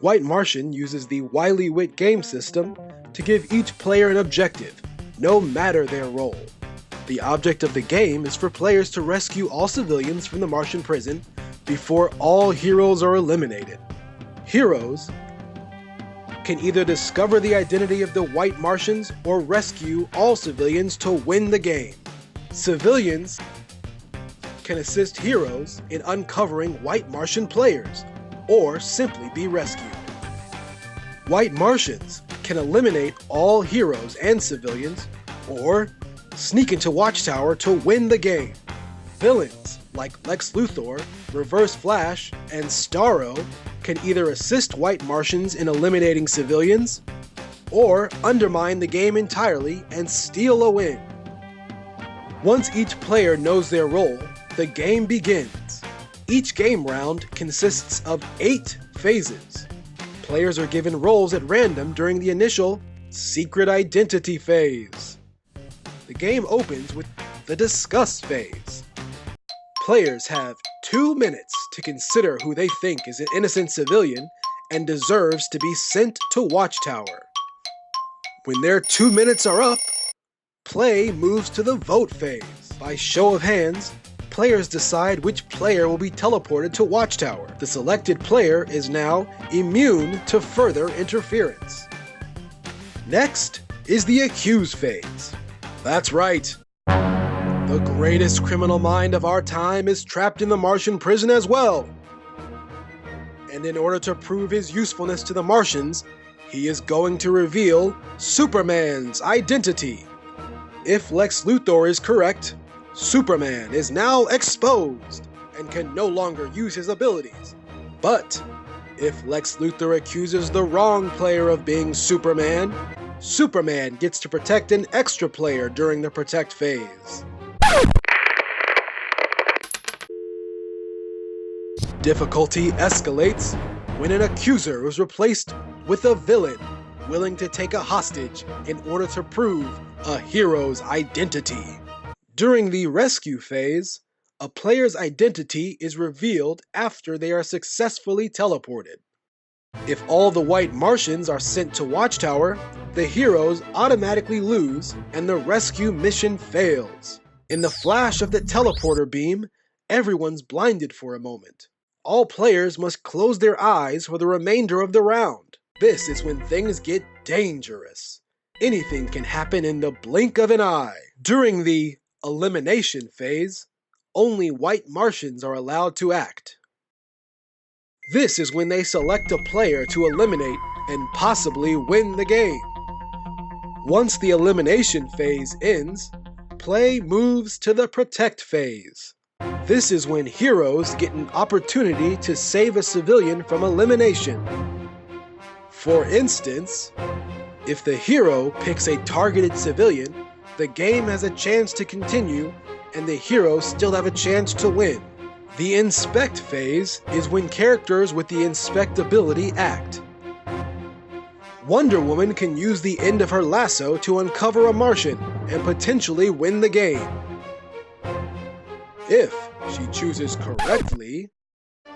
White Martian uses the Wily Wit game system to give each player an objective, no matter their role. The object of the game is for players to rescue all civilians from the Martian prison before all heroes are eliminated. Heroes can either discover the identity of the White Martians or rescue all civilians to win the game. Civilians can assist heroes in uncovering White Martian players or simply be rescued. White Martians can eliminate all heroes and civilians or sneak into Watchtower to win the game. Villains like Lex Luthor, Reverse Flash, and Starro can either assist White Martians in eliminating civilians or undermine the game entirely and steal a win. Once each player knows their role, the game begins. Each game round consists of 8 phases. Players are given roles at random during the initial Secret Identity phase. The game opens with the Discuss phase. Players have 2 minutes to consider who they think is an innocent civilian and deserves to be sent to Watchtower. When their 2 minutes are up, play moves to the Vote phase. By show of hands, players decide which player will be teleported to Watchtower. The selected player is now immune to further interference. Next is the Accuse phase. That's right. The greatest criminal mind of our time is trapped in the Martian prison as well. And in order to prove his usefulness to the Martians, he is going to reveal Superman's identity. If Lex Luthor is correct, Superman is now exposed and can no longer use his abilities. But if Lex Luthor accuses the wrong player of being Superman, Superman gets to protect an extra player during the Protect phase. Difficulty escalates when an accuser is replaced with a villain willing to take a hostage in order to prove a hero's identity. During the Rescue phase, a player's identity is revealed after they are successfully teleported. If all the White Martians are sent to Watchtower, the heroes automatically lose and the rescue mission fails. In the flash of the teleporter beam, everyone's blinded for a moment. All players must close their eyes for the remainder of the round. This is when things get dangerous. Anything can happen in the blink of an eye. During the Elimination phase, only White Martians are allowed to act. This is when they select a player to eliminate and possibly win the game. Once the Elimination phase ends, play moves to the Protect phase. This is when heroes get an opportunity to save a civilian from elimination. For instance, if the hero picks a targeted civilian, the game has a chance to continue and the heroes still have a chance to win. The Inspect phase is when characters with the Inspect ability act. Wonder Woman can use the end of her lasso to uncover a Martian and potentially win the game. If she chooses correctly.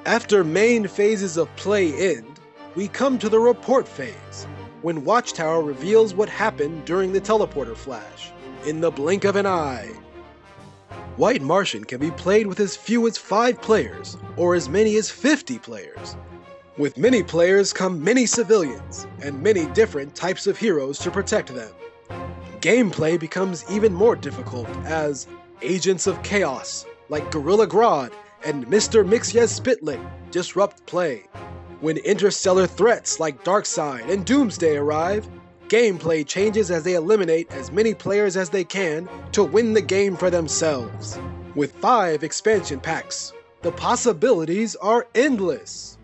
After main phases of play end, we come to the Report phase, when Watchtower reveals what happened during the teleporter flash, in the blink of an eye. White Martian can be played with as few as 5 players, or as many as 50 players. With many players come many civilians, and many different types of heroes to protect them. Gameplay becomes even more difficult as Agents of Chaos, like Gorilla Grodd and Mr. Mixyez Spitlick, disrupt play. When interstellar threats like Darkseid and Doomsday arrive, gameplay changes as they eliminate as many players as they can to win the game for themselves. With 5 expansion packs, the possibilities are endless.